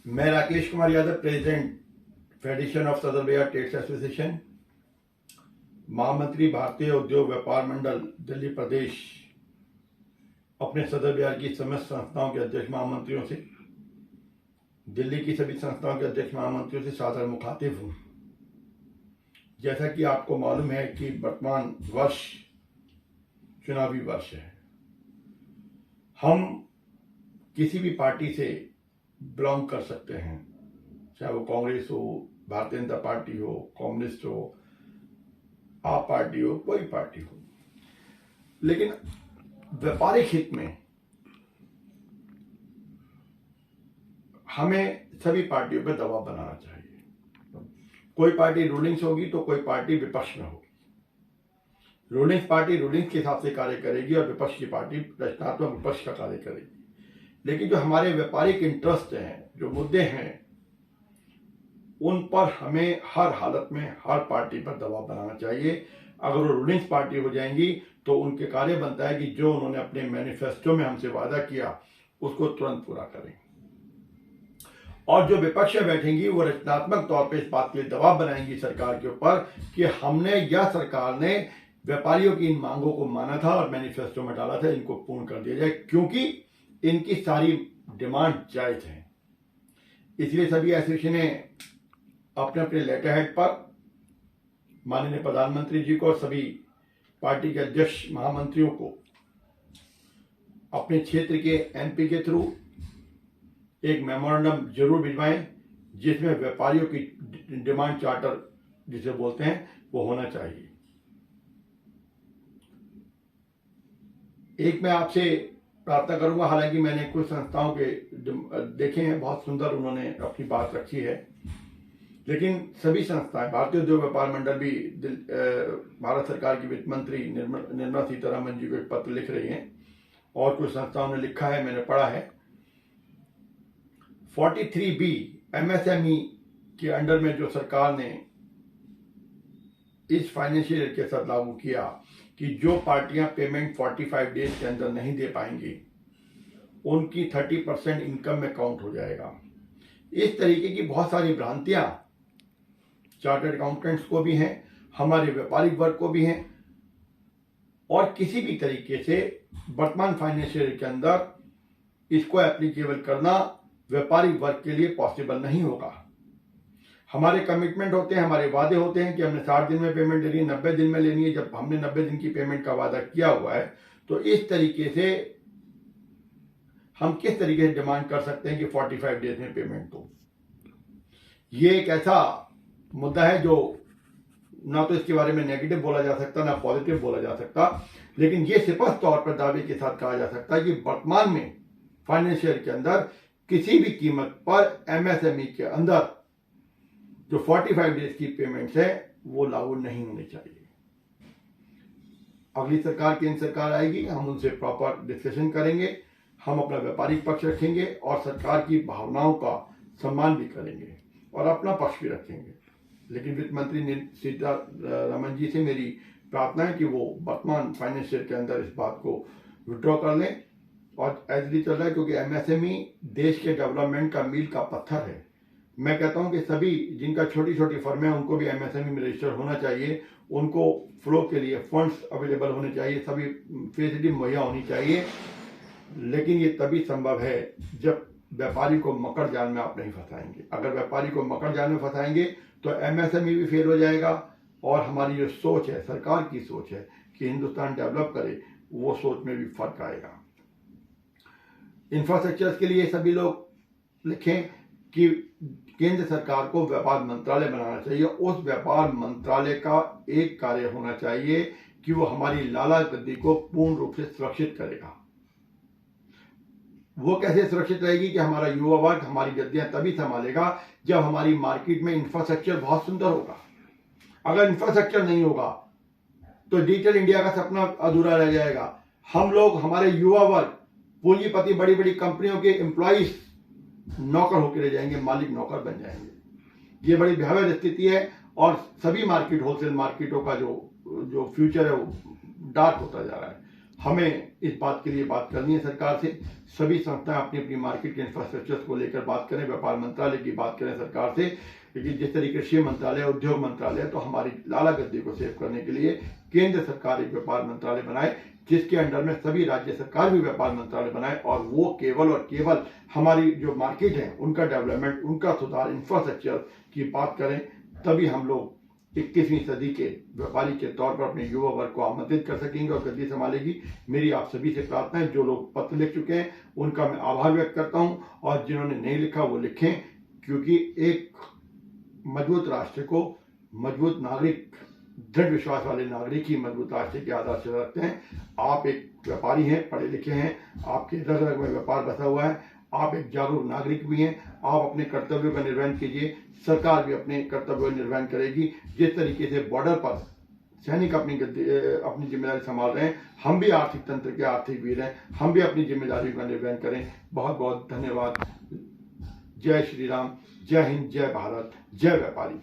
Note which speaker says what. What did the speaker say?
Speaker 1: मैं Rakesh Kumar Yadav, president federation of सदर Bihar trades association, महामंत्री भारतीय उद्योग व्यापार मंडल दिल्ली प्रदेश, अपने सदर बिहार की समस्त संस्थाओं के अध्यक्ष महामंत्रियों से, दिल्ली की सभी संस्थाओं के अध्यक्ष महामंत्रियों से सादर मुखातिब हूँ। जैसा कि आपको मालूम है कि वर्तमान वर्ष चुनावी वर्ष है। हम किसी भी पार्टी से बिलोंग कर सकते हैं, चाहे वो कांग्रेस हो, भारतीय जनता पार्टी हो, कम्युनिस्ट हो, आप पार्टी हो, कोई पार्टी हो, लेकिन व्यापारिक हित में हमें सभी पार्टियों पर दबाव बनाना चाहिए। कोई पार्टी रूलिंग्स होगी तो कोई पार्टी विपक्ष में होगी। रूलिंग्स पार्टी रूलिंग्स के हिसाब से कार्य करेगी और विपक्ष की पार्टी रचनात्मक विपक्ष का कार्य करेगी। लेकिन जो हमारे व्यापारिक इंटरेस्ट हैं, जो मुद्दे हैं, उन पर हमें हर हालत में हर पार्टी पर दबाव बनाना चाहिए। अगर वो रूलिंग्स पार्टी हो जाएंगी तो उनके कार्य बनता है कि जो उन्होंने अपने मैनिफेस्टो में हमसे वादा किया उसको तुरंत पूरा करें। और जो विपक्ष में बैठेंगी वो रचनात्मक तौर पे इस बात के लिए दबाव बनाएंगी सरकार के ऊपर कि हमने या सरकार ने व्यापारियों की इन मांगों को माना था और मैनिफेस्टो में डाला था, इनको पूर्ण कर दिया जाए, क्योंकि इनकी सारी डिमांड जायज है। इसलिए सभी एसोसिएशन ने अपने अपने लेटर हेड पर माननीय प्रधानमंत्री जी को और सभी पार्टी के अध्यक्ष महामंत्रियों को अपने क्षेत्र के एमपी के थ्रू एक मेमोरेंडम जरूर भिजवाएं, जिसमें व्यापारियों की डिमांड चार्टर जिसे बोलते हैं वो होना चाहिए। एक मैं आपसे प्रार्थना करूंगा, हालांकि मैंने कुछ संस्थाओं के देखे हैं, बहुत सुंदर उन्होंने अपनी बात रखी है, लेकिन सभी संस्थाएं, भारतीय उद्योग व्यापार मंडल भी भारत सरकार की वित्त मंत्री निर्मला सीतारमन जी को एक पत्र लिख रही हैं और कुछ संस्थाओं ने लिखा है, मैंने पढ़ा है। 43B MSME के अंडर में जो सरकार ने इस फाइनेंशियल ईयर के साथ लागू किया कि जो पार्टियां पेमेंट 45 डेज के अंदर नहीं दे पाएंगी उनकी 30% इनकम में काउंट हो जाएगा। इस तरीके की बहुत सारी भ्रांतियां चार्टर्ड अकाउंटेंट्स को भी हैं, हमारे व्यापारिक वर्ग को भी हैं, और किसी भी तरीके से वर्तमान फाइनेंशियल ईयर के अंदर इसको एप्लीकेबल करना व्यापारिक वर्ग के लिए पॉसिबल नहीं होगा। हमारे कमिटमेंट होते हैं, हमारे वादे होते हैं कि हमने 60 दिन में पेमेंट लेनी है, 90 दिन में लेनी है। जब हमने 90 दिन की पेमेंट का वादा किया हुआ है तो इस तरीके से हम किस तरीके से डिमांड कर सकते हैं कि 45 डेज में पेमेंट दो। ये एक ऐसा मुद्दा है जो ना तो इसके बारे में नेगेटिव बोला जा सकता, ना पॉजिटिव बोला जा सकता, लेकिन ये स्पष्ट तौर पर दावे के साथ कहा जा सकता है कि वर्तमान में फाइनेंशियल के अंदर किसी भी कीमत पर एमएसएमई के अंदर जो 45 डेज की पेमेंट्स है वो लागू नहीं होनी चाहिए। अगली सरकार केंद्र सरकार आएगी, हम उनसे प्रॉपर डिस्कशन करेंगे, हम अपना व्यापारिक पक्ष रखेंगे और सरकार की भावनाओं का सम्मान भी करेंगे और अपना पक्ष भी रखेंगे। लेकिन वित्त मंत्री सीतारमन जी से मेरी प्रार्थना है कि वो वर्तमान फाइनेंशियल के अंदर इस बात को विड्रॉ कर लें और ऐसे चल रहा है, क्योंकि एमएसएमई देश के डेवलपमेंट का मील का पत्थर है। मैं कहता हूं कि सभी जिनका छोटी छोटी फर्म है उनको भी एमएसएमई में रजिस्टर होना चाहिए, उनको फ्लो के लिए फंड्स अवेलेबल होने चाहिए, सभी फैसिलिटी मुहैया होनी चाहिए। लेकिन ये तभी संभव है जब व्यापारी को मकर जाल में आप नहीं फंसाएंगे। अगर व्यापारी को मकर जाल में फंसाएंगे तो एमएसएमई भी फेल हो जाएगा और हमारी जो सोच है, सरकार की सोच है कि हिंदुस्तान डेवलप करे, वो सोच में भी फर्क आएगा। इंफ्रास्ट्रक्चर के लिए सभी लोग लिखें कि केंद्र सरकार को व्यापार मंत्रालय बनाना चाहिए। उस व्यापार मंत्रालय का एक कार्य होना चाहिए कि वो हमारी लाला गद्दी को पूर्ण रूप से सुरक्षित करेगा। वो कैसे सुरक्षित रहेगी कि हमारा युवा वर्ग हमारी गद्दियां तभी संभालेगा जब हमारी मार्केट में इंफ्रास्ट्रक्चर बहुत सुंदर होगा। अगर इंफ्रास्ट्रक्चर नहीं होगा तो डिजिटल इंडिया का सपना अधूरा रह जाएगा। हम लोग, हमारे युवा वर्ग, पूंजीपति, बड़ी बड़ी कंपनियों के एम्प्लॉइज नौकर होकर रह जाएंगे, मालिक नौकर बन जाएंगे। ये बड़ी भयावह स्थिति है और सभी मार्केट, होलसेल मार्केटों का जो फ्यूचर है वो डार्क होता जा रहा है। हमें इस बात के लिए बात करनी है सरकार से। सभी संस्थाएं अपनी अपनी मार्केट के इंफ्रास्ट्रक्चर को लेकर बात करें, व्यापार मंत्रालय की बात करें सरकार से, क्योंकि जिस तरीके कृषि मंत्रालय, उद्योग मंत्रालय, तो हमारी लाला गद्दी को सेव करने के लिए केंद्र सरकार एक व्यापार मंत्रालय बनाए, जिसके अंडर में सभी राज्य सरकार भी व्यापार मंत्रालय बनाए, और वो केवल और केवल हमारी जो मार्केट है उनका डेवलपमेंट, उनका सुधार, इंफ्रास्ट्रक्चर की बात करें। तभी हम लोग 21वीं सदी के व्यापारी के तौर पर अपने युवा वर्ग को आमंत्रित कर सकेंगे और गद्दी संभालेगी। मेरी आप सभी से प्रार्थना है, जो लोग पत्र लिख चुके हैं उनका मैं आभार व्यक्त करता हूं, और जिन्होंने नहीं लिखा वो लिखें, क्योंकि एक मजबूत राष्ट्र को मजबूत नागरिक, दृढ़ विश्वास वाले नागरिक ही मजबूत राष्ट्र के आधार से रखते हैं। आप एक व्यापारी हैं, पढ़े लिखे हैं, आपके रग रग में व्यापार बसा हुआ है, आप एक जागरूक नागरिक भी हैं। आप अपने कर्तव्यों का निर्वहन कीजिए, सरकार भी अपने कर्तव्यों का निर्वहन करेगी। जिस तरीके से बॉर्डर पर सैनिक अपनी जिम्मेदारी संभाल रहे हैं, हम भी आर्थिक तंत्र के आर्थिक वीर हैं, हम भी अपनी जिम्मेदारी का निर्वहन करें। बहुत बहुत धन्यवाद। जय श्री राम, जय हिंद, जय भारत, जय व्यापारी।